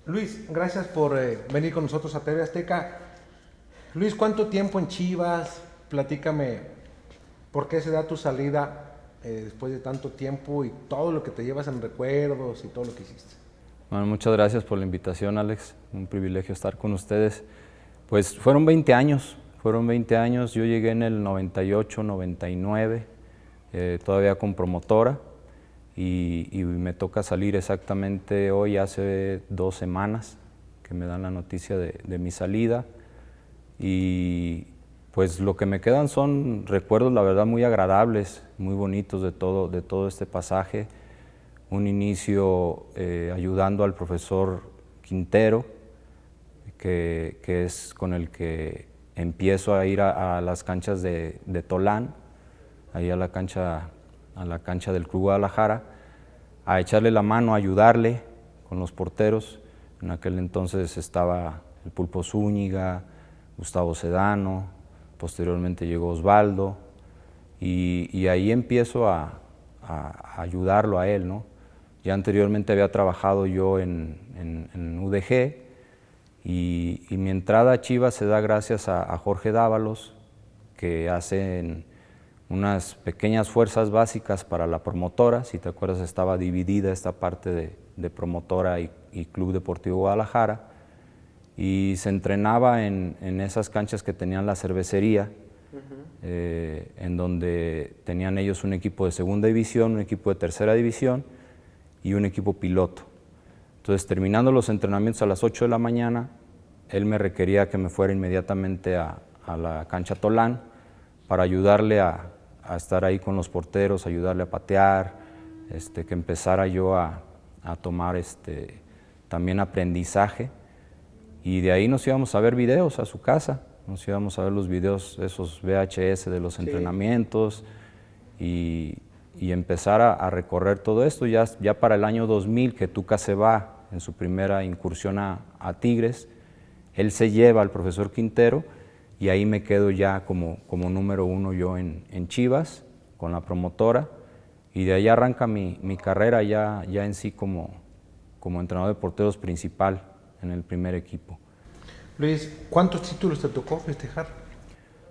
Luis, gracias por venir con nosotros a TV Azteca. Luis, ¿cuánto tiempo en Chivas? Platícame, ¿por qué se da tu salida después de tanto tiempo y todo lo que te llevas en recuerdos y todo lo que hiciste? Bueno, muchas gracias por la invitación, Alex. Un privilegio estar con ustedes. Pues fueron 20 años. Yo llegué en el 98, 99, todavía con promotora, y me toca salir exactamente hoy, hace 2 semanas, que me dan la noticia de mi salida. Y pues lo que me quedan son recuerdos, la verdad, muy agradables, muy bonitos de todo este pasaje. Un inicio ayudando al profesor Quintero, que es con el que empiezo a ir a las canchas de Tolán, ahí a la cancha del Club Guadalajara, a echarle la mano, a ayudarle con los porteros. En aquel entonces estaba el Pulpo Zúñiga, Gustavo Sedano, posteriormente llegó Osvaldo, y ahí empiezo a ayudarlo a él, ¿no? Ya anteriormente había trabajado yo en UDG, y mi entrada a Chivas se da gracias a Jorge Dávalos, que hacen unas pequeñas fuerzas básicas para la promotora. Si te acuerdas, estaba dividida esta parte de promotora y Club Deportivo Guadalajara, y se entrenaba en esas canchas que tenían la cervecería, en donde tenían ellos un equipo de segunda división, un equipo de tercera división y un equipo piloto. Entonces, terminando los entrenamientos a las 8 de la mañana, él me requería que me fuera inmediatamente a la cancha Tolán para ayudarle a estar ahí con los porteros, ayudarle a patear, que empezara yo a tomar también aprendizaje. Y de ahí nos íbamos a ver videos a su casa, nos íbamos a ver los videos, esos VHS de los entrenamientos, y empezar a recorrer todo esto. Ya para el año 2000, que Tuca se va en su primera incursión a Tigres, él se lleva al profesor Quintero, y ahí me quedo ya como número uno yo en Chivas, con la promotora, y de ahí arranca mi carrera ya en sí como entrenador de porteros principal en el primer equipo. Luis, ¿cuántos títulos te tocó festejar?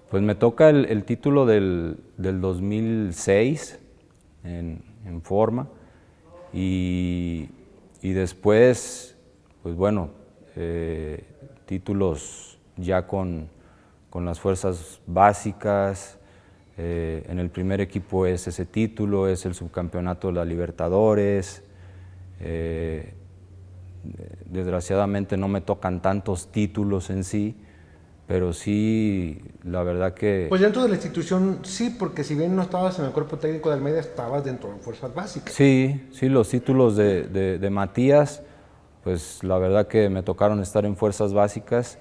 Pues me toca el título del 2006 en forma, y después, pues bueno, títulos ya con las fuerzas básicas. En el primer equipo es ese título, es el subcampeonato de la Libertadores. Desgraciadamente no me tocan tantos títulos en sí, pero sí, la verdad que... Pues dentro de la institución sí, porque si bien no estabas en el cuerpo técnico de Almeida, estabas dentro de fuerzas básicas. Sí, los títulos de Matías, pues la verdad que me tocaron estar en fuerzas básicas,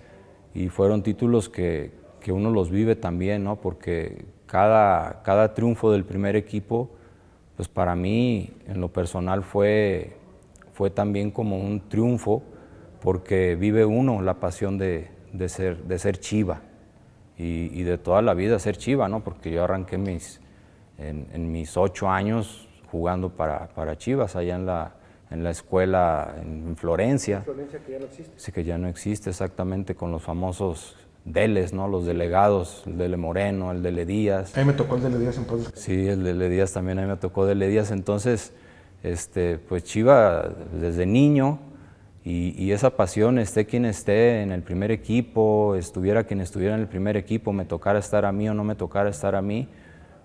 y fueron títulos que uno los vive también, ¿no? Porque cada triunfo del primer equipo, pues para mí en lo personal fue también como un triunfo, porque vive uno la pasión de ser Chiva, y de toda la vida ser Chiva, ¿no? Porque yo arranqué en mis 8 años jugando para Chivas, allá en la escuela en Florencia. Florencia, que ya no existe. Sí, que ya no existe, exactamente, con los famosos Deles, ¿no? Los delegados, el Dele Moreno, el Dele Díaz. A mí me tocó el de Díaz en paz. Sí, el Dele Díaz también, a mí me tocó Dele Díaz. Entonces, pues Chiva desde niño, y esa pasión, esté quien esté en el primer equipo, estuviera quien estuviera en el primer equipo, me tocara estar a mí o no me tocara estar a mí,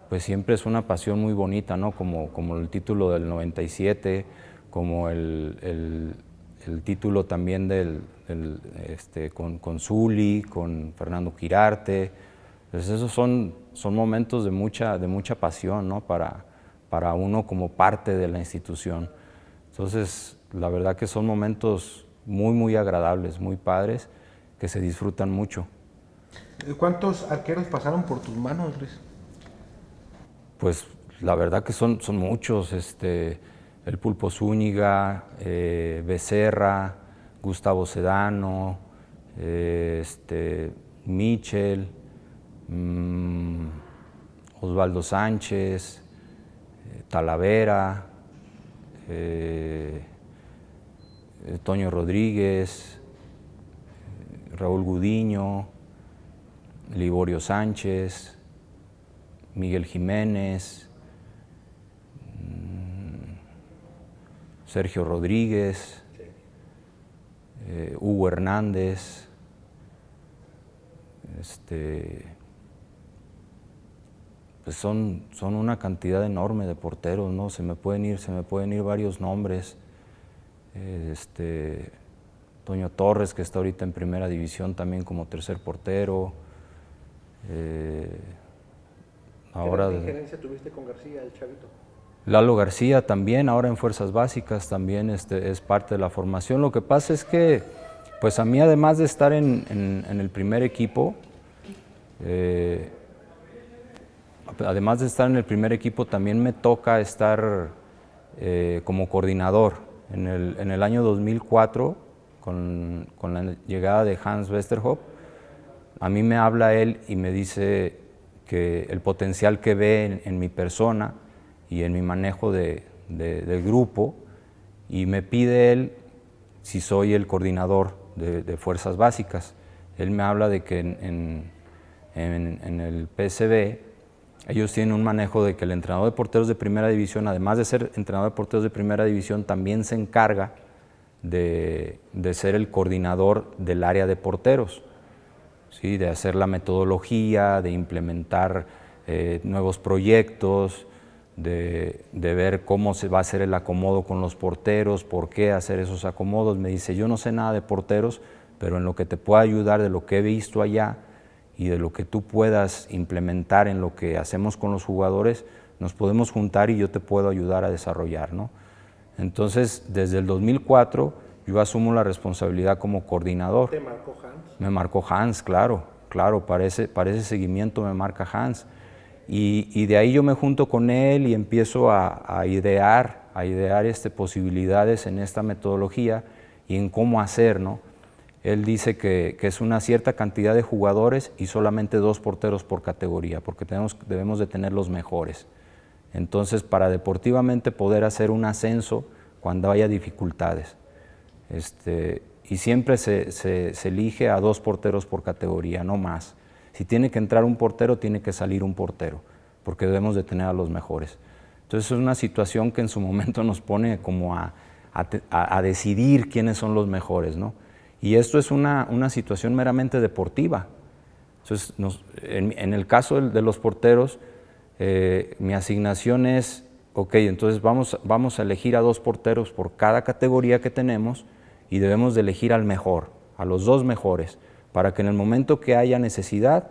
pues siempre es una pasión muy bonita, ¿no? Como el título del 97, como el título también con Zuli, con Fernando Quirarte. Entonces esos son momentos de mucha pasión, ¿no? Para uno como parte de la institución. Entonces, la verdad que son momentos muy agradables, muy padres, que se disfrutan mucho. ¿Cuántos arqueros pasaron por tus manos, Luis? Pues la verdad que son muchos, el Pulpo Zúñiga, Becerra, Gustavo Sedano, Michel, Osvaldo Sánchez, Talavera, Toño Rodríguez, Raúl Gudiño, Liborio Sánchez, Miguel Jiménez, Sergio Rodríguez, Hugo Hernández, pues son una cantidad enorme de porteros, ¿no? Se me pueden ir varios nombres. Toño Torres, que está ahorita en primera división también como tercer portero. ¿Qué injerencia tuviste con García, el chavito? Lalo García también, ahora en Fuerzas Básicas, también es parte de la formación. Lo que pasa es que, pues a mí, además de estar en el primer equipo, también me toca estar como coordinador. En el año 2004, con la llegada de Hans Westerhoff, a mí me habla él y me dice que el potencial que ve en mi persona y en mi manejo del grupo, y me pide él si soy el coordinador de Fuerzas Básicas. Él me habla de que en el PSV ellos tienen un manejo de que el entrenador de porteros de primera división, además de ser entrenador de porteros de primera división, también se encarga de ser el coordinador del área de porteros, ¿sí? De hacer la metodología, de implementar nuevos proyectos, de ver cómo se va a hacer el acomodo con los porteros, por qué hacer esos acomodos. Me dice, yo no sé nada de porteros, pero en lo que te pueda ayudar, de lo que he visto allá y de lo que tú puedas implementar en lo que hacemos con los jugadores, nos podemos juntar y yo te puedo ayudar a desarrollar, ¿no? Entonces, desde el 2004, yo asumo la responsabilidad como coordinador. ¿Te marcó Hans? Me marcó Hans, claro, para ese seguimiento me marca Hans. Y de ahí yo me junto con él y empiezo a idear posibilidades en esta metodología y en cómo hacer, ¿no? Él dice que es una cierta cantidad de jugadores y solamente 2 porteros por categoría, porque debemos de tener los mejores. Entonces, para deportivamente poder hacer un ascenso cuando haya dificultades. Y siempre se elige a 2 porteros por categoría, no más. Si tiene que entrar un portero, tiene que salir un portero, porque debemos de tener a los mejores. Entonces es una situación que en su momento nos pone como a decidir quiénes son los mejores, ¿no? Y esto es una situación meramente deportiva. Entonces, en el caso de los porteros, mi asignación es, ok, entonces vamos a elegir a 2 porteros por cada categoría que tenemos y debemos de elegir al mejor, a los 2 mejores, para que en el momento que haya necesidad,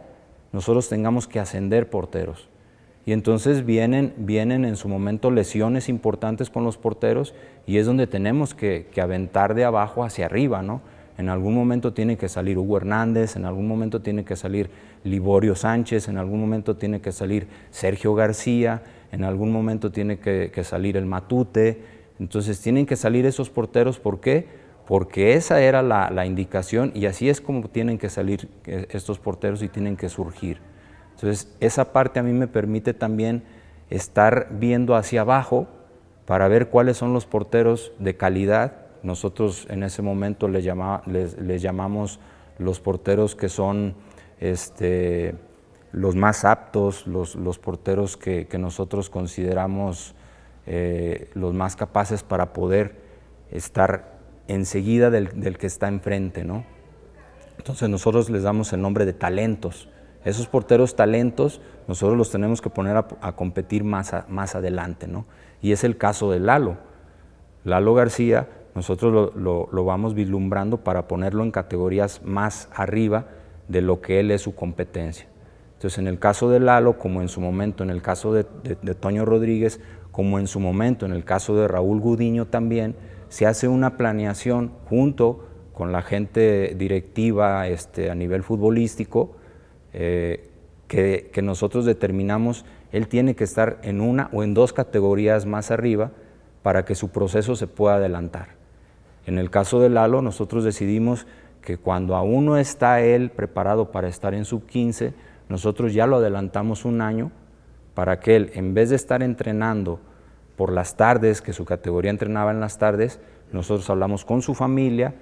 nosotros tengamos que ascender porteros. Y entonces vienen en su momento lesiones importantes con los porteros y es donde tenemos que aventar de abajo hacia arriba, ¿no? En algún momento tiene que salir Hugo Hernández, en algún momento tiene que salir Liborio Sánchez, en algún momento tiene que salir Sergio García, en algún momento tiene que salir el Matute. Entonces tienen que salir esos porteros, ¿por qué? Porque esa era la indicación y así es como tienen que salir estos porteros y tienen que surgir. Entonces esa parte a mí me permite también estar viendo hacia abajo para ver cuáles son los porteros de calidad. Nosotros en ese momento les llamamos los porteros que son los más aptos, los porteros que nosotros consideramos los más capaces para poder estar enseguida del que está enfrente, ¿no? Entonces nosotros les damos el nombre de talentos. Esos porteros talentos nosotros los tenemos que poner a competir más adelante, ¿no? Y es el caso de Lalo García. Nosotros lo vamos vislumbrando para ponerlo en categorías más arriba de lo que él es su competencia. Entonces, en el caso de Lalo, como en su momento en el caso de Toño Rodríguez, como en su momento en el caso de Raúl Gudiño también, se hace una planeación junto con la gente directiva a nivel futbolístico, que nosotros determinamos, él tiene que estar en una o en 2 categorías más arriba para que su proceso se pueda adelantar. En el caso de Lalo, nosotros decidimos que cuando aún no está él preparado para estar en sub-15, nosotros ya lo adelantamos un año para que él, en vez de estar entrenando por las tardes, que su categoría entrenaba en las tardes, nosotros hablamos con su familia,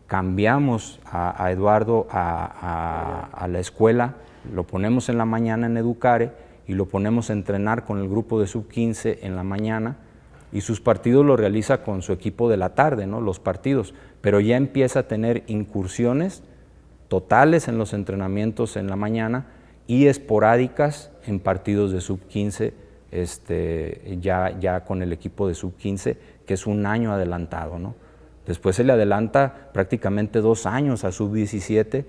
cambiamos a Eduardo a la escuela, lo ponemos en la mañana en Educare y lo ponemos a entrenar con el grupo de sub-15 en la mañana, y sus partidos los realiza con su equipo de la tarde, ¿no? Los partidos, pero ya empieza a tener incursiones totales en los entrenamientos en la mañana y esporádicas en partidos de sub-15, ya con el equipo de sub-15, que es un año adelantado, ¿no? Después se le adelanta prácticamente 2 años a sub-17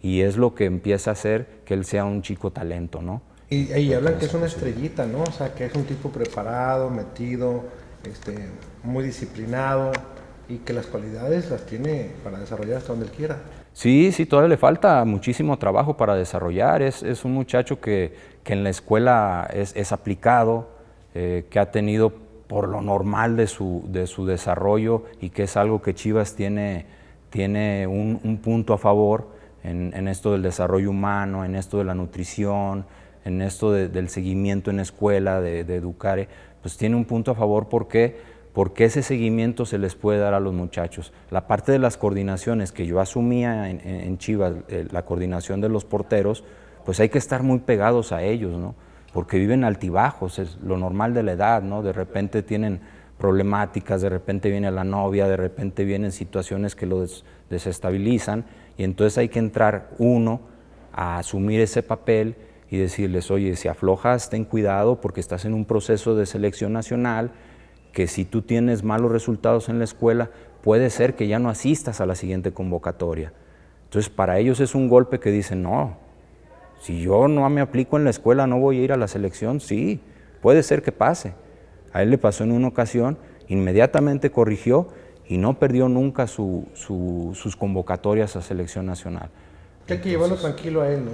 y es lo que empieza a hacer que él sea un chico talento, ¿no? Y hablan que es una estrellita, ¿no? O sea, que es un tipo preparado, metido, muy disciplinado y que las cualidades las tiene para desarrollar hasta donde él quiera. Sí, todavía le falta muchísimo trabajo para desarrollar. Es un muchacho que en la escuela es aplicado, que ha tenido por lo normal de su desarrollo y que es algo que Chivas tiene un punto a favor en esto del desarrollo humano, en esto de la nutrición, en esto del seguimiento en escuela, de Educare, pues tiene un punto a favor. ¿Por qué? Porque ese seguimiento se les puede dar a los muchachos. La parte de las coordinaciones que yo asumía en Chivas, la coordinación de los porteros, pues hay que estar muy pegados a ellos, ¿no? Porque viven altibajos, es lo normal de la edad, ¿no? De repente tienen problemáticas, de repente viene la novia, de repente vienen situaciones que los desestabilizan, y entonces hay que entrar uno a asumir ese papel y decirles, oye, si aflojas, ten cuidado porque estás en un proceso de selección nacional, que si tú tienes malos resultados en la escuela, puede ser que ya no asistas a la siguiente convocatoria. Entonces, para ellos es un golpe que dicen, no, si yo no me aplico en la escuela, no voy a ir a la selección. Sí, puede ser que pase. A él le pasó en una ocasión, inmediatamente corrigió y no perdió nunca sus convocatorias a selección nacional. Que hay que llevarlo tranquilo a él, ¿no?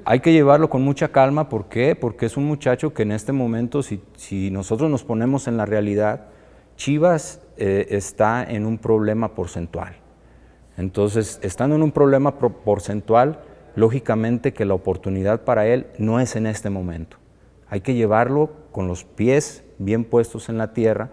Hay que llevarlo con mucha calma. ¿Por qué? Porque es un muchacho que en este momento, si nosotros nos ponemos en la realidad, Chivas está en un problema porcentual. Entonces, estando en un problema porcentual, lógicamente que la oportunidad para él no es en este momento. Hay que llevarlo con los pies bien puestos en la tierra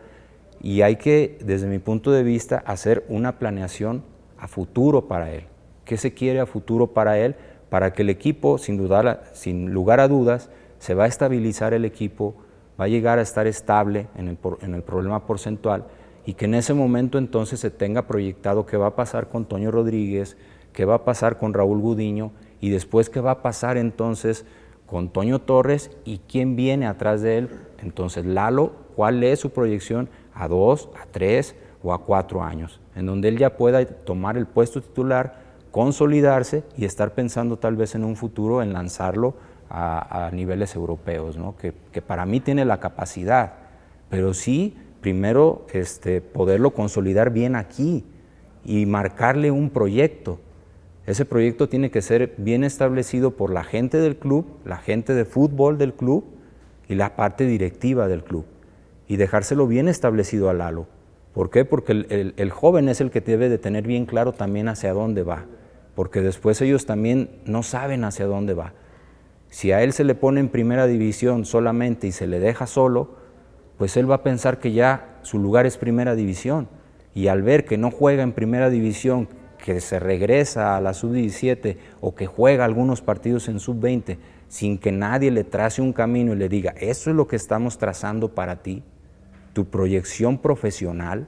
y hay que, desde mi punto de vista, hacer una planeación a futuro para él. ¿Qué se quiere a futuro para él? Para que el equipo, sin lugar a dudas, se va a estabilizar el equipo, va a llegar a estar estable en el problema porcentual y que en ese momento entonces se tenga proyectado qué va a pasar con Toño Rodríguez, qué va a pasar con Raúl Gudiño y después qué va a pasar entonces con Toño Torres y quién viene atrás de él. Entonces Lalo, ¿cuál es su proyección a 2, a 3 o a 4 años? En donde él ya pueda tomar el puesto titular, consolidarse y estar pensando tal vez en un futuro en lanzarlo a niveles europeos, ¿no? Que para mí tiene la capacidad, pero sí primero poderlo consolidar bien aquí y marcarle un proyecto. Ese proyecto tiene que ser bien establecido por la gente del club, la gente de fútbol del club y la parte directiva del club, y dejárselo bien establecido a Lalo. ¿Por qué? Porque el joven es el que debe de tener bien claro también hacia dónde va, porque después ellos también no saben hacia dónde va. Si a él se le pone en primera división solamente y se le deja solo, pues él va a pensar que ya su lugar es primera división, y al ver que no juega en primera división, que se regresa a la sub-17 o que juega algunos partidos en sub-20 sin que nadie le trace un camino y le diga, eso es lo que estamos trazando para ti, tu proyección profesional,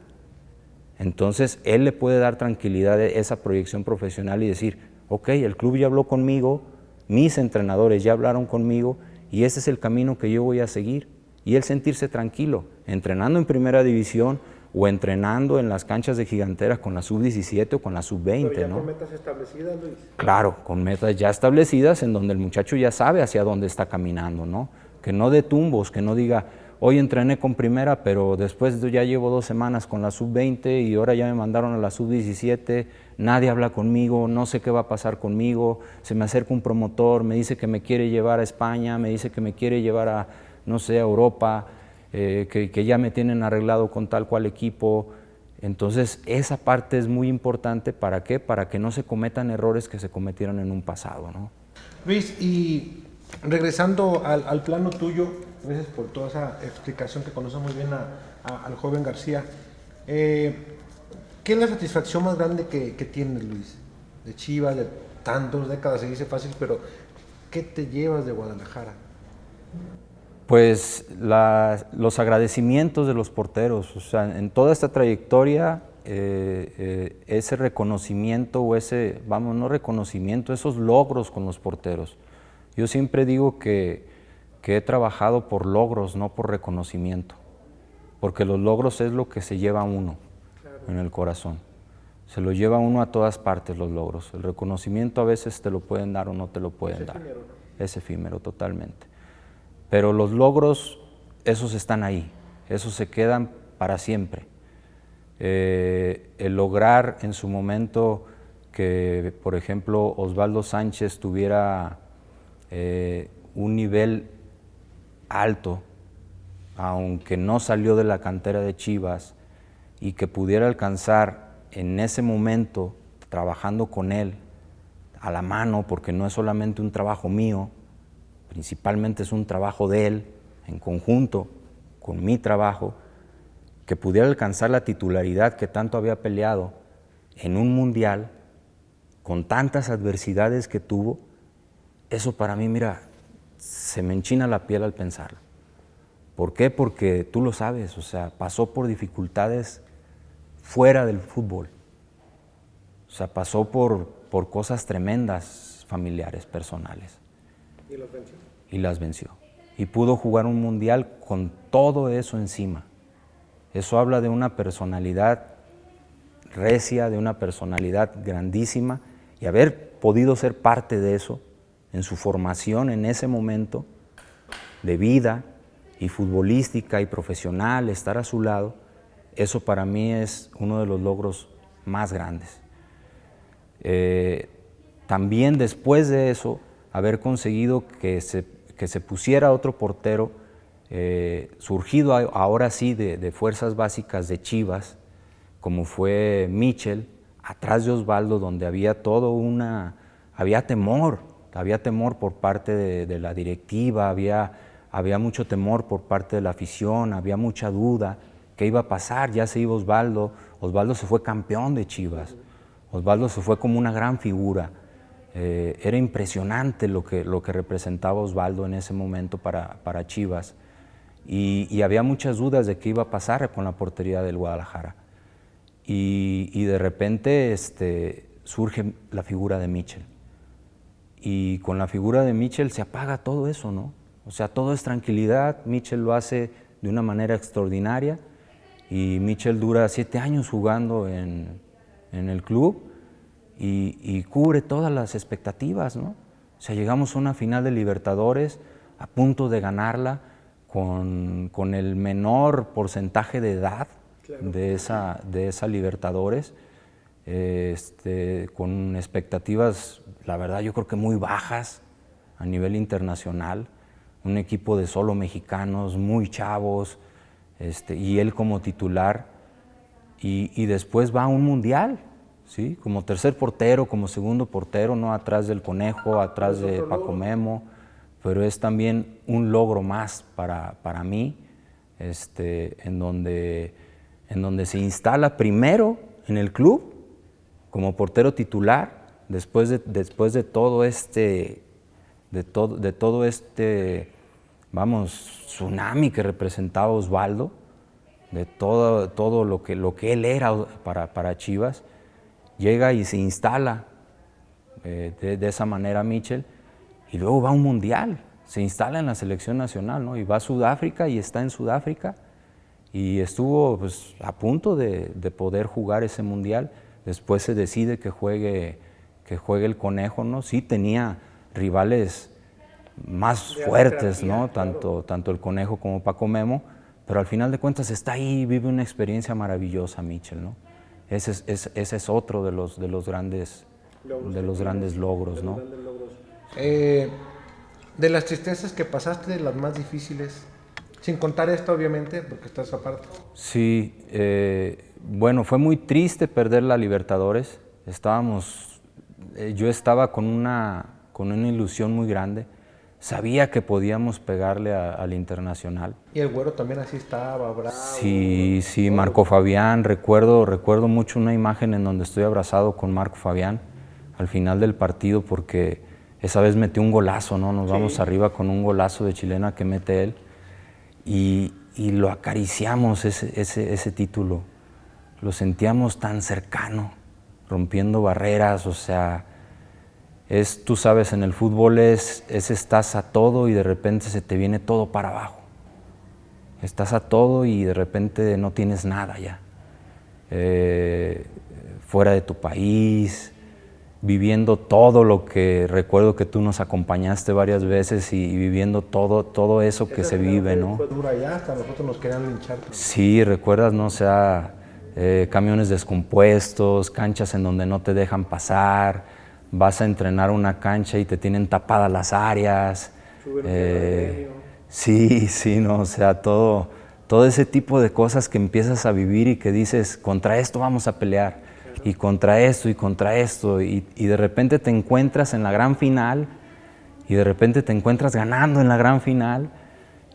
entonces él le puede dar tranquilidad a esa proyección profesional y decir, ok, el club ya habló conmigo, mis entrenadores ya hablaron conmigo y ese es el camino que yo voy a seguir. Y él sentirse tranquilo, entrenando en primera división o entrenando en las canchas de Giganteras con la sub-17 o con la sub-20. Pero ya ¿no? con metas establecidas, Luis. Claro, con metas ya establecidas en donde el muchacho ya sabe hacia dónde está caminando, ¿no? Que no de tumbos, que no diga, hoy entrené con primera, pero después ya llevo 2 semanas con la sub-20 y ahora ya me mandaron a la sub-17, nadie habla conmigo, no sé qué va a pasar conmigo, se me acerca un promotor, me dice que me quiere llevar a España, me dice que me quiere llevar a, no sé, a Europa, que ya me tienen arreglado con tal cual equipo. Entonces, esa parte es muy importante. ¿Para qué? Para que no se cometan errores que se cometieron en un pasado, ¿no? Luis, y regresando al plano tuyo, gracias por toda esa explicación que conoce muy bien al joven García. ¿Qué es la satisfacción más grande que tienes, Luis? De Chivas, de tantas décadas, se dice fácil, pero ¿qué te llevas de Guadalajara? Pues los agradecimientos de los porteros, o sea, en toda esta trayectoria, ese reconocimiento o ese, vamos, no reconocimiento, esos logros con los porteros. Yo siempre digo que he trabajado por logros, no por reconocimiento, porque los logros es lo que se lleva uno en el corazón. Se lo lleva uno a todas partes los logros. El reconocimiento a veces te lo pueden dar o no te lo pueden dar. Efímero, ¿no? Es efímero, totalmente. Pero los logros, esos están ahí, esos se quedan para siempre. El lograr en su momento que, por ejemplo, Osvaldo Sánchez tuviera un nivel alto, aunque no salió de la cantera de Chivas, y que pudiera alcanzar en ese momento, trabajando con él, a la mano, porque no es solamente un trabajo mío, principalmente es un trabajo de él, en conjunto con mi trabajo, que pudiera alcanzar la titularidad que tanto había peleado en un mundial, con tantas adversidades que tuvo, eso para mí, mira, se me enchina la piel al pensarlo. ¿Por qué? Porque tú lo sabes, o sea, pasó por dificultades fuera del fútbol. O sea, pasó por cosas tremendas, familiares, personales. ¿Y los venció? Y las venció. Y pudo jugar un mundial con todo eso encima. Eso habla de una personalidad recia, de una personalidad grandísima, y haber podido ser parte de eso en su formación en ese momento de vida y futbolística y profesional, estar a su lado, eso para mí es uno de los logros más grandes. También después de eso, haber conseguido que se pusiera otro portero, surgido ahora sí de fuerzas básicas de Chivas, como fue Michel, atrás de Osvaldo, donde había había temor por parte de la directiva, había mucho temor por parte de la afición, había mucha duda, ¿qué iba a pasar? Ya se iba Osvaldo se fue campeón de Chivas, Osvaldo se fue como una gran figura. Era impresionante lo que representaba Osvaldo en ese momento para Chivas, y había muchas dudas de qué iba a pasar con la portería del Guadalajara. Y de repente surge la figura de Michel. Y con la figura de Michel se apaga todo eso, ¿no? O sea, todo es tranquilidad. Michel lo hace de una manera extraordinaria, y Michel dura 7 años jugando en el club y cubre todas las expectativas, ¿no? O sea, llegamos a una final de Libertadores a punto de ganarla con el menor porcentaje de edad, claro, de esa Libertadores, con expectativas, la verdad, yo creo que muy bajas a nivel internacional, un equipo de solo mexicanos, muy chavos, y él como titular, y después va a un mundial, ¿sí? Como tercer portero, como segundo portero, no atrás del Conejo, atrás de Paco Memo, pero es también un logro más para mí, en donde se instala primero en el club como portero titular, después de todo vamos, tsunami que representaba Osvaldo, de todo lo que él era para Chivas, llega y se instala de esa manera Michel, y luego va a un mundial, se instala en la selección nacional, ¿no? Y va a Sudáfrica y está en Sudáfrica, y estuvo pues, a punto de poder jugar ese mundial. Después se decide que juegue el Conejo, ¿no? Sí tenía rivales más fuertes, ¿no? Tanto el Conejo como Paco Memo, pero al final de cuentas está ahí, vive una experiencia maravillosa Michel, ¿no? Ese es otro de los grandes logros, ¿no? De las tristezas que pasaste, de las más difíciles, sin contar esto obviamente, porque estás aparte. Sí, bueno, fue muy triste perder la Libertadores. Yo estaba con una ilusión muy grande. sabía que podíamos pegarle al Internacional. Y el Güero también así estaba, bravo. Sí, sí, Marco Fabián, recuerdo mucho una imagen en donde estoy abrazado con Marco Fabián al final del partido, porque esa vez metió un golazo, ¿no? Nos vamos arriba con un golazo de chilena que mete él y lo acariciamos ese título, lo sentíamos tan cercano, rompiendo barreras, o sea, tú sabes, en el fútbol estás a todo y de repente se te viene todo para abajo. Estás a todo y de repente no tienes nada ya. Fuera de tu país, viviendo todo lo que recuerdo que tú nos acompañaste varias veces y viviendo todo eso que se vive, ¿no? Fue dura ya, hasta nosotros nos querían linchar. Sí, recuerdas, ¿no? O sea, camiones descompuestos, canchas en donde no te dejan pasar, vas a entrenar una cancha y te tienen tapadas las áreas. Sí, no, o sea, todo ese tipo de cosas que empiezas a vivir y que dices, contra esto vamos a pelear, y contra esto, y de repente te encuentras en la gran final, y de repente te encuentras ganando en la gran final,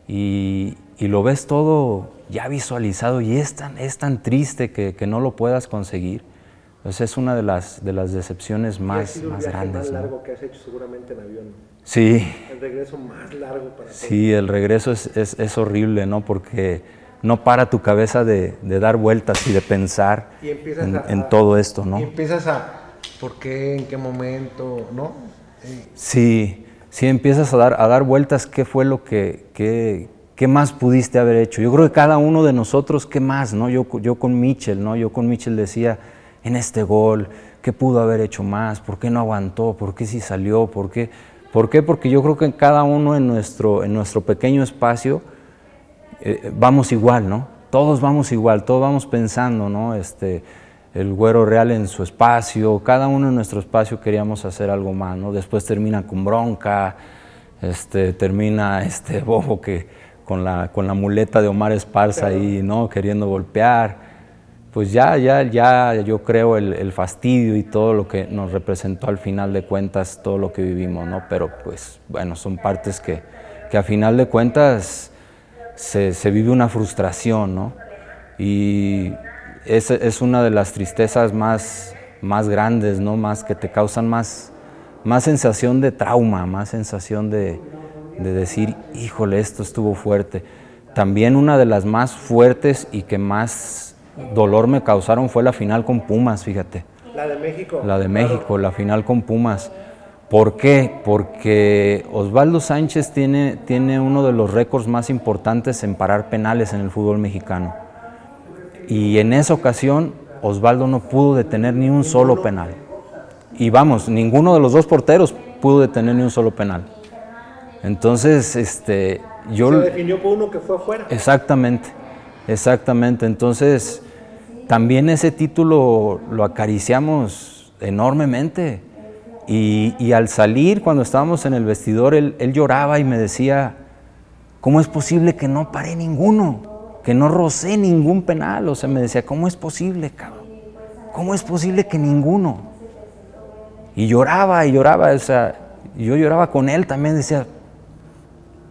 y lo ves todo ya visualizado, y es tan triste que no lo puedas conseguir. Pues es una de las decepciones más grandes. El más largo que has hecho seguramente en avión. Sí. El regreso más largo para ti. Sí, el regreso es horrible, ¿no? Porque no para tu cabeza de dar vueltas y de pensar en todo esto, ¿no? Y empiezas ¿por qué? ¿En qué momento? ¿No? Sí, empiezas a dar vueltas. ¿Qué fue lo qué más pudiste haber hecho? Yo creo que cada uno de nosotros, ¿qué más, no? Yo con Mitchell, ¿no? Yo con Mitchell decía, en este gol, ¿qué pudo haber hecho más? ¿Por qué no aguantó? ¿Por qué sí salió? ¿Por qué? Porque yo creo que en cada uno en nuestro pequeño espacio vamos igual, ¿no? Todos vamos igual, todos vamos pensando, ¿no? El Güero Real en su espacio, cada uno en nuestro espacio queríamos hacer algo más, ¿no? Después termina con bronca, termina Bobo que con la muleta de Omar Esparza ahí, ¿no? Queriendo golpear. Pues ya yo creo el fastidio y todo lo que nos representó al final de cuentas, todo lo que vivimos, ¿no? Pero pues bueno, son partes que a final de cuentas se vive una frustración, ¿no? Y es una de las tristezas más grandes, ¿no? Más que te causan más sensación de trauma, más sensación de decir, híjole, esto estuvo fuerte. También una de las más fuertes y que más dolor me causaron fue la final con Pumas, fíjate. ¿La de México? La de México, la final con Pumas. ¿Por qué? Porque Osvaldo Sánchez tiene uno de los récords más importantes en parar penales en el fútbol mexicano. Y en esa ocasión, Osvaldo no pudo detener ni un solo penal. Y vamos, ninguno de los dos porteros pudo detener ni un solo penal. Entonces, Se definió por uno que fue afuera. Exactamente. Entonces, también ese título lo acariciamos enormemente. Y al salir, cuando estábamos en el vestidor, él lloraba y me decía, ¿cómo es posible que no paré ninguno? Que no rocé ningún penal. O sea, me decía, ¿cómo es posible, cabrón? ¿Cómo es posible que ninguno? Y lloraba, o sea, yo lloraba con él también, decía,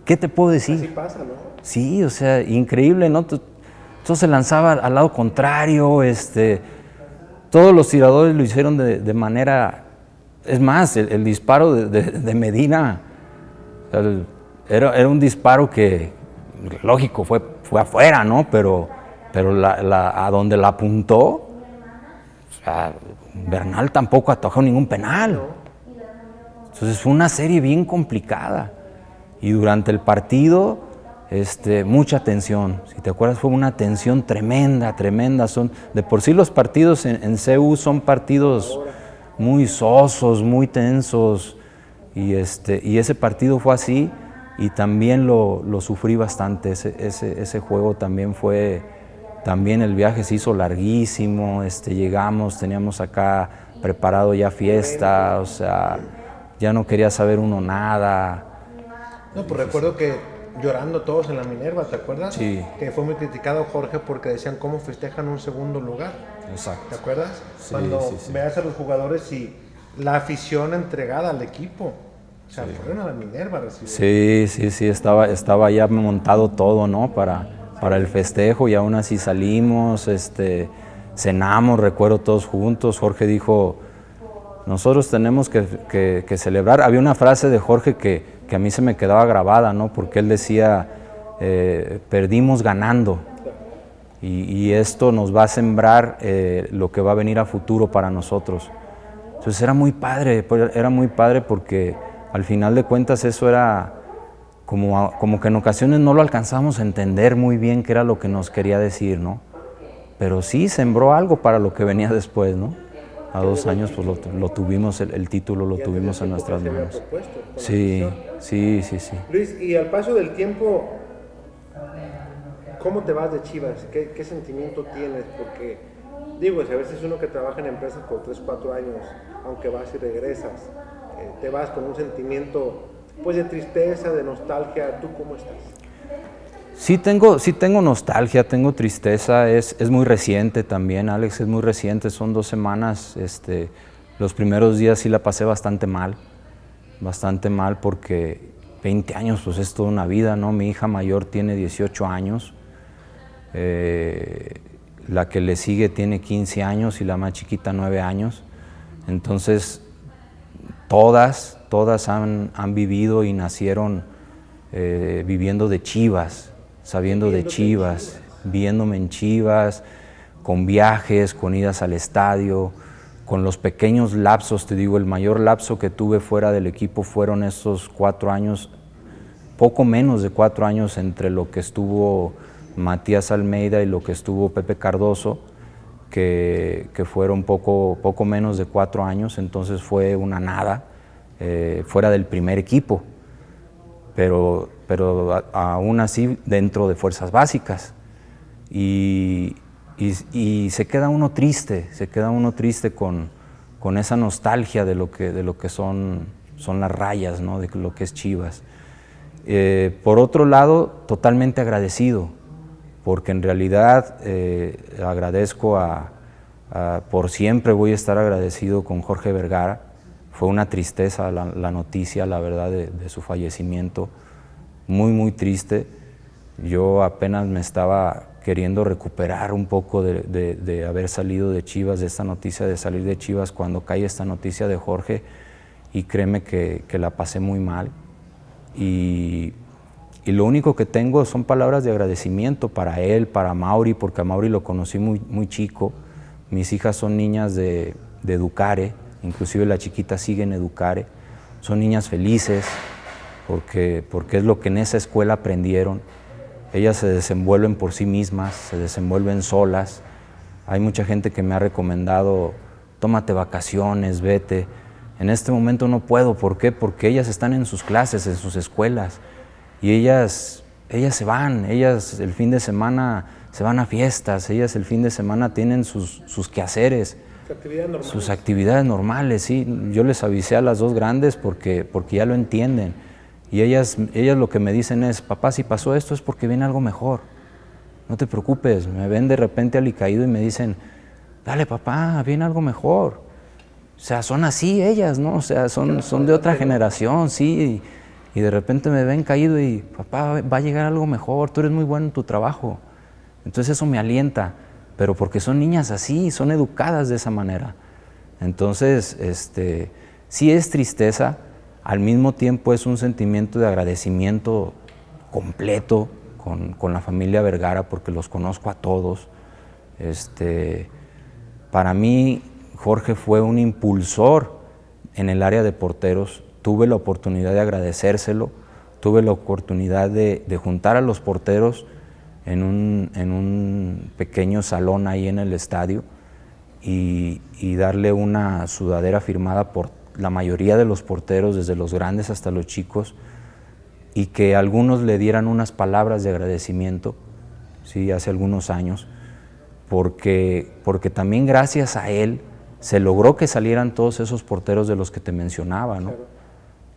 ¿qué te puedo decir? Así pasa, ¿no? Sí, o sea, increíble, ¿no? Todo se lanzaba al lado contrario, todos los tiradores lo hicieron de manera... Es más, el disparo de Medina, era un disparo que, lógico, fue afuera, ¿no? Pero a donde la apuntó, o sea, Bernal tampoco atajó ningún penal. Entonces fue una serie bien complicada. Y durante el partido, mucha tensión. Si te acuerdas, fue una tensión tremenda. De por sí los partidos en CU son partidos muy sosos, muy tensos. Y ese partido fue así y también lo sufrí bastante. Ese juego también fue... También el viaje se hizo larguísimo. Llegamos, teníamos acá preparado ya fiesta, o sea, ya no quería saber uno nada. No, pues recuerdo que llorando todos en la Minerva, ¿te acuerdas? Sí. Que fue muy criticado Jorge porque decían cómo festejan un segundo lugar. Exacto. ¿Te acuerdas? Sí, Cuando sí. veas a los jugadores y la afición entregada al equipo. O sea, fueron a la Minerva a recibir. Sí, estaba ya montado todo, ¿no? Para el festejo, y aún así salimos, cenamos, recuerdo, todos juntos. Jorge dijo, nosotros tenemos que celebrar. Había una frase de Jorge que a mí se me quedaba grabada, ¿no? Porque él decía, perdimos ganando, y esto nos va a sembrar lo que va a venir a futuro para nosotros. Entonces era muy padre porque al final de cuentas eso era como que en ocasiones no lo alcanzamos a entender muy bien qué era lo que nos quería decir, ¿no? Pero sí sembró algo para lo que venía después, ¿no? A 2 años pues lo tuvimos, el título lo tuvimos en nuestras manos. Sí. Luis, y al paso del tiempo, ¿cómo te vas de Chivas? ¿Qué sentimiento tienes? Porque, digo, a veces uno que trabaja en empresas por 3, 4 años, aunque vas y regresas, te vas con un sentimiento pues de tristeza, de nostalgia. ¿Tú cómo estás? Sí tengo nostalgia, tengo tristeza, es muy reciente también, Alex, es muy reciente, son 2 semanas. Los primeros días sí la pasé bastante mal porque 20 años pues es toda una vida, ¿no? Mi hija mayor tiene 18 años, la que le sigue tiene 15 años y la más chiquita 9 años, entonces todas han vivido y nacieron viviendo de Chivas, sabiendo de Chivas, viéndome en Chivas, con viajes, con idas al estadio, con los pequeños lapsos. Te digo, el mayor lapso que tuve fuera del equipo fueron esos 4 años, poco menos de 4 años entre lo que estuvo Matías Almeida y lo que estuvo Pepe Cardoso, que fueron poco menos de 4 años, entonces fue una nada fuera del primer equipo, pero aún así dentro de fuerzas básicas, y se queda uno triste con esa nostalgia de lo que son las rayas, ¿no? De lo que es Chivas. Por otro lado, totalmente agradecido, porque en realidad agradezco por siempre voy a estar agradecido con Jorge Vergara. Fue una tristeza la noticia, la verdad, de su fallecimiento, muy triste. Yo apenas me estaba queriendo recuperar un poco de haber salido de Chivas, de esta noticia de salir de Chivas, cuando cae esta noticia de Jorge, y créeme que la pasé muy mal. Y lo único que tengo son palabras de agradecimiento para él, para Mauri, porque a Mauri lo conocí muy chico. Mis hijas son niñas de Educare, inclusive la chiquita sigue en Educare. Son niñas felices porque es lo que en esa escuela aprendieron. Ellas se desenvuelven por sí mismas, se desenvuelven solas. Hay mucha gente que me ha recomendado, tómate vacaciones, vete. En este momento no puedo, ¿por qué? Porque ellas están en sus clases, en sus escuelas, y ellas se van, ellas el fin de semana se van a fiestas, ellas el fin de semana tienen sus quehaceres, sus actividades normales, sí. Yo les avisé a las 2 grandes porque ya lo entienden, y ellas lo que me dicen es, papá, si pasó esto es porque viene algo mejor, no te preocupes. Me ven de repente alicaído y me dicen, dale papá, viene algo mejor. O sea, son así ellas, ¿no? O sea, son de otra generación, sí. Y de repente me ven caído y, papá, va a llegar algo mejor, tú eres muy bueno en tu trabajo. Entonces eso me alienta, pero porque son niñas así, son educadas de esa manera. Entonces, sí es tristeza, al mismo tiempo es un sentimiento de agradecimiento completo con la familia Vergara, porque los conozco a todos. Para mí, Jorge fue un impulsor en el área de porteros. Tuve la oportunidad de agradecérselo, tuve la oportunidad de juntar a los porteros en un pequeño salón ahí en el estadio y darle una sudadera firmada por la mayoría de los porteros, desde los grandes hasta los chicos, y que algunos le dieran unas palabras de agradecimiento, sí, hace algunos años, porque también gracias a él se logró que salieran todos esos porteros de los que te mencionaba, ¿no? Claro.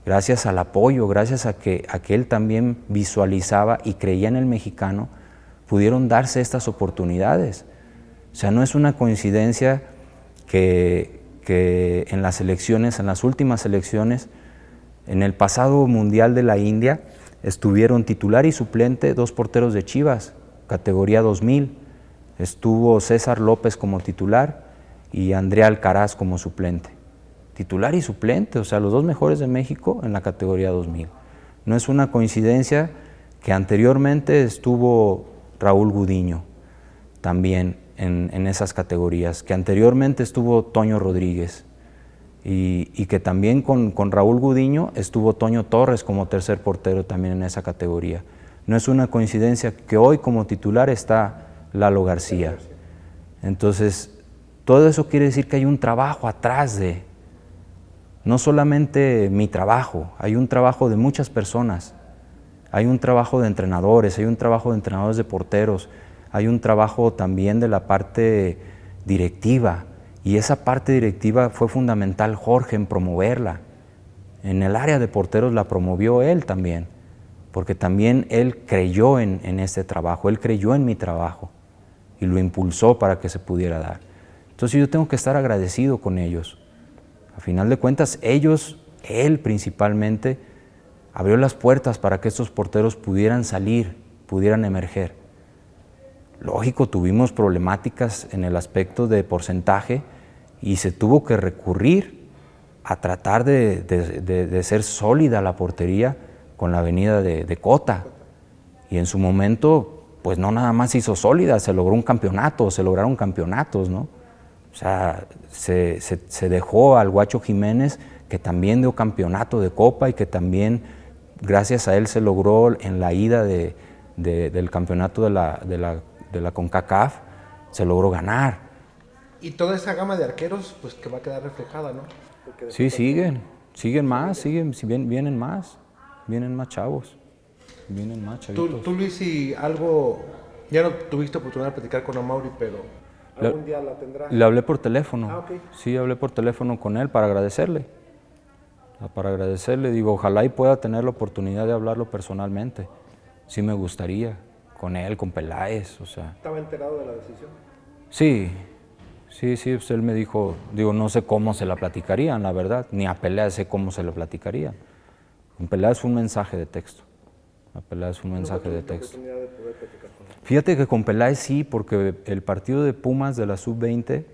Gracias al apoyo, gracias a que él también visualizaba y creía en el mexicano, pudieron darse estas oportunidades. O sea, no es una coincidencia que en las elecciones, en las últimas elecciones, En el pasado Mundial de la India estuvieron titular y suplente 2 porteros de Chivas, categoría 2000. Estuvo César López como titular y Andrea Alcaraz como suplente. Titular y suplente, o sea, los 2 mejores de México en la categoría 2000. No es una coincidencia que anteriormente estuvo Raúl Gudiño también en esas categorías, que anteriormente estuvo Toño Rodríguez y que también con Raúl Gudiño estuvo Toño Torres como tercer portero también en esa categoría. No es una coincidencia que hoy como titular está Lalo García. Entonces, todo eso quiere decir que hay un trabajo atrás de, no solamente mi trabajo, hay un trabajo de muchas personas, hay un trabajo de entrenadores, hay un trabajo de entrenadores de porteros, hay un trabajo también de la parte directiva, y esa parte directiva fue fundamental Jorge en promoverla. En el área de porteros la promovió él también, porque también él creyó en este trabajo, él creyó en mi trabajo y lo impulsó para que se pudiera dar. Entonces yo tengo que estar agradecido con ellos. A final de cuentas, ellos, él principalmente, abrió las puertas para que estos porteros pudieran salir, pudieran emerger. Lógico, tuvimos problemáticas en el aspecto de porcentaje y se tuvo que recurrir a tratar de ser sólida la portería con la venida de Cota. Y en su momento, pues no nada más hizo sólida, se logró un campeonato, se lograron campeonatos, ¿no? O sea, se dejó al Guacho Jiménez, que también dio campeonato de Copa y que también, gracias a él, se logró en la ida del campeonato de la CONCACAF, se logró ganar. Y toda esa gama de arqueros, pues que va a quedar reflejada, ¿no? Sí, siguen más, vienen más chavos, vienen más chavitos. Tú Luis, si algo, ya no tuviste oportunidad de platicar con Amaury, pero algún día la tendrás. Le hablé por teléfono. Ah, ok. Sí, hablé por teléfono con él para agradecerle. Digo, ojalá y pueda tener la oportunidad de hablarlo personalmente. Sí me gustaría, con él, con Peláez, o sea. ¿Estaba enterado de la decisión? Sí, pues él me dijo, digo, no sé cómo se la platicarían, la verdad, ni a Peláez sé cómo se la platicarían. Con Peláez fue un mensaje de texto. A Peláez fue un mensaje de texto. Oportunidad de poder platicar con él. Fíjate que con Peláez sí, porque el partido de Pumas de la Sub-20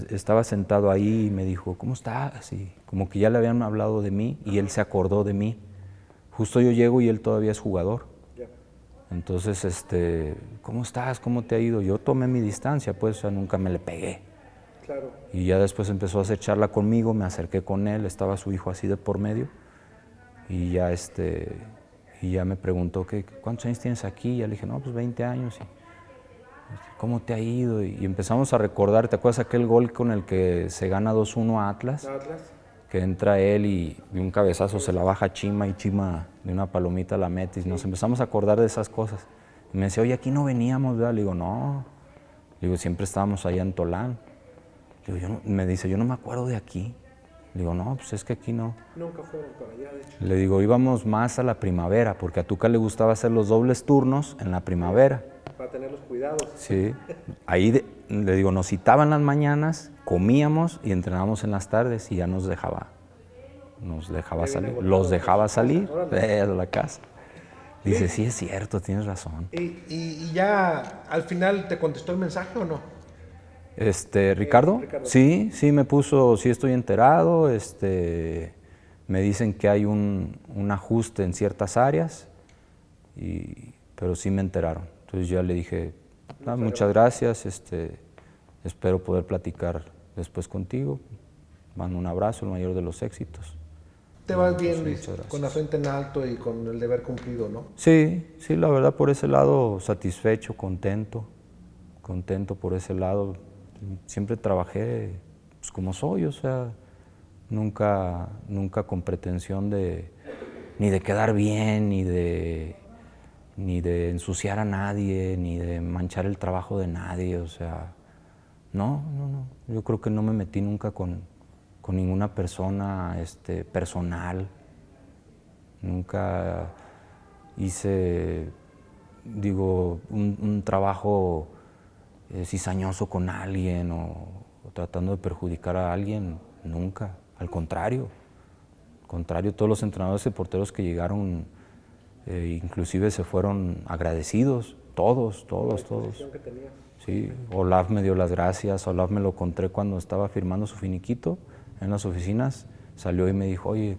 estaba sentado ahí y me dijo, ¿cómo estás? Y como que ya le habían hablado de mí y él se acordó de mí. Justo yo llego y él todavía es jugador. Ya. Entonces, ¿cómo estás? ¿Cómo te ha ido? Yo tomé mi distancia, pues, o sea, nunca me le pegué. Claro. Y ya después empezó a hacer charla conmigo, me acerqué con él, estaba su hijo así de por medio. Y ya, y ya me preguntó, ¿cuántos años tienes aquí? Y ya le dije, no, pues 20 años. ¿Cómo te ha ido? Y empezamos a recordar, ¿te acuerdas aquel gol con el que se gana 2-1 a Atlas? Atlas. Que entra él y de un cabezazo se la baja Chima y Chima de una palomita la mete. Y nos empezamos a acordar de esas cosas. Y me decía, oye, aquí no veníamos, ¿verdad? Le digo, no. Le digo, siempre estábamos allá en Tolán. Le digo, me dice, yo no me acuerdo de aquí. Le digo, no, pues es que aquí no. Nunca fueron para allá, de hecho. Le digo, íbamos más a la primavera, porque a Tuca le gustaba hacer los dobles turnos en la primavera. Para tener los cuidados. Sí. Ahí, le digo, nos citaban las mañanas, comíamos y entrenábamos en las tardes y ya nos dejaba salir. Los dejaba salir de la casa. Dice, sí es cierto, tienes razón. ¿Y ya al final te contestó el mensaje o no? ¿Ricardo? Ricardo. Sí, me puso, sí estoy enterado, me dicen que hay un ajuste en ciertas áreas, pero sí me enteraron. Entonces ya le dije, muchas gracias, espero poder platicar después contigo, mando un abrazo, el mayor de los éxitos. Te vas bien, Luis, con la frente en alto y con el deber cumplido, ¿no? Sí, la verdad por ese lado satisfecho, contento por ese lado. Siempre trabajé pues, como soy, o sea, nunca con pretensión ni de quedar bien, ni de ensuciar a nadie, ni de manchar el trabajo de nadie, o sea, no. Yo creo que no me metí nunca con ninguna persona personal. Nunca hice, un trabajo cizañoso con alguien o tratando de perjudicar a alguien, nunca. Al contrario, contrario, todos los entrenadores y porteros que llegaron, inclusive se fueron agradecidos, todos. Que tenía. Sí, Olaf me dio las gracias, Olaf me lo encontré cuando estaba firmando su finiquito en las oficinas, salió y me dijo, oye,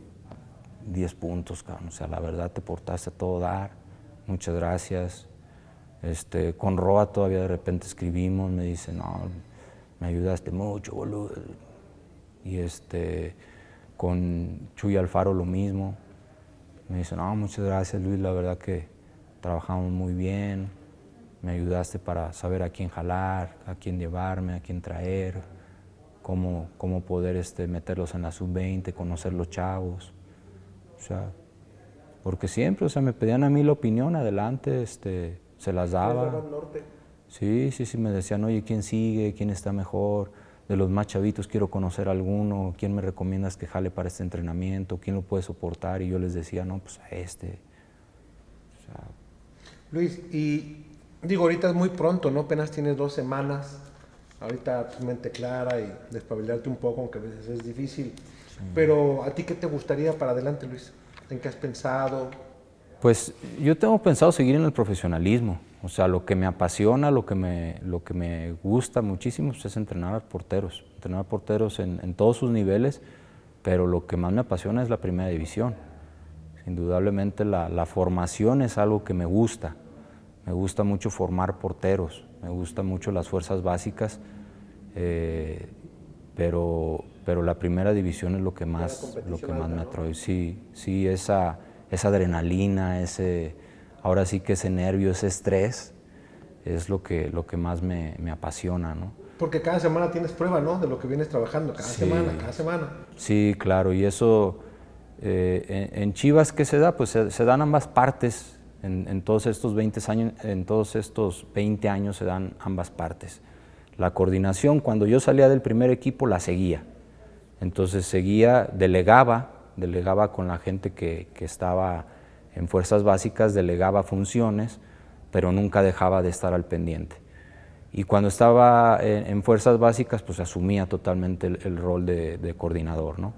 10 puntos, cabrón, o sea, la verdad te portaste a todo dar, muchas gracias. Con Roa todavía de repente escribimos, me dice, no, me ayudaste mucho, boludo. Y con Chuy Alfaro lo mismo, me dice, no, muchas gracias Luis, la verdad que trabajamos muy bien, me ayudaste para saber a quién jalar, a quién llevarme, a quién traer, cómo poder meterlos en la sub-20, conocer los chavos, o sea, porque siempre, o sea, me pedían a mí la opinión, adelante, se las daba. Sí, me decían, oye, ¿quién sigue? ¿Quién está mejor? De los más chavitos quiero conocer a alguno, ¿quién me recomiendas que jale para este entrenamiento? ¿Quién lo puede soportar? Y yo les decía, no, pues a este. O sea, Luis, y digo, ahorita es muy pronto, ¿no? Apenas tienes 2 semanas, ahorita tu mente clara y despabilarte un poco, aunque a veces es difícil. Sí. Pero, ¿a ti qué te gustaría para adelante, Luis? ¿En qué has pensado? Pues yo tengo pensado seguir en el profesionalismo, o sea, lo que me apasiona, lo que me gusta muchísimo pues, es entrenar porteros en todos sus niveles, pero lo que más me apasiona es la primera división. Indudablemente la formación es algo que me gusta mucho formar porteros, me gustan mucho las fuerzas básicas, pero la primera división es lo que más me atrae. Sí, esa adrenalina, ahora sí que ese nervio, ese estrés, es lo que más me apasiona, ¿no? Porque cada semana tienes prueba, ¿no? De lo que vienes trabajando, cada semana. Sí, claro, y eso en Chivas, ¿qué se da? Pues se dan ambas partes. En todos estos 20 años se dan ambas partes. La coordinación, cuando yo salía del primer equipo, la seguía. Entonces delegaba con la gente que estaba en fuerzas básicas, delegaba funciones, pero nunca dejaba de estar al pendiente. Y cuando estaba en fuerzas básicas, pues asumía totalmente el rol de coordinador, ¿no?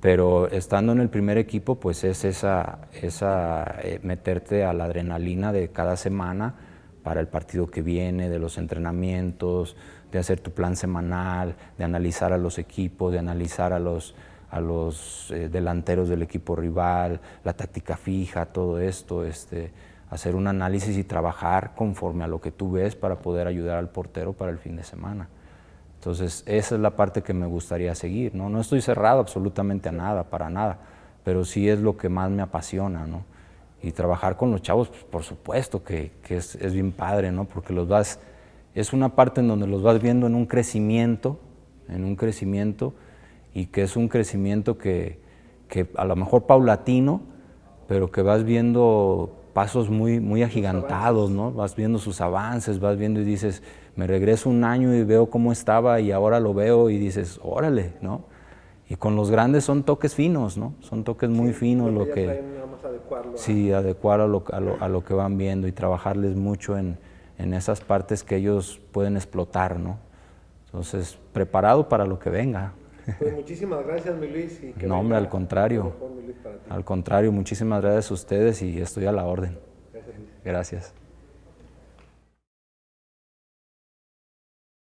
Pero estando en el primer equipo, pues es meterte a la adrenalina de cada semana para el partido que viene, de los entrenamientos, de hacer tu plan semanal, de analizar a los equipos, de analizar a los delanteros del equipo rival, la táctica fija, todo esto, hacer un análisis y trabajar conforme a lo que tú ves para poder ayudar al portero para el fin de semana. Entonces, esa es la parte que me gustaría seguir, ¿no? No estoy cerrado absolutamente a nada, para nada, pero sí es lo que más me apasiona, ¿no? Y trabajar con los chavos, pues, por supuesto que es bien padre, ¿no? Porque es una parte en donde los vas viendo en un crecimiento, y que es un crecimiento que a lo mejor paulatino, pero que vas viendo pasos muy agigantados, ¿no? Vas viendo sus avances, vas viendo y dices, me regreso un año y veo cómo estaba y ahora lo veo y dices, órale, ¿no? Y con los grandes son toques finos, ¿no? Son toques muy finos adecuar a lo que van viendo y trabajarles mucho en esas partes que ellos pueden explotar, ¿no? Entonces, preparado para lo que venga. Pues muchísimas gracias, mi Luis. No, hombre, al contrario. Al contrario, muchísimas gracias a ustedes y estoy a la orden. Gracias, Luis. Gracias.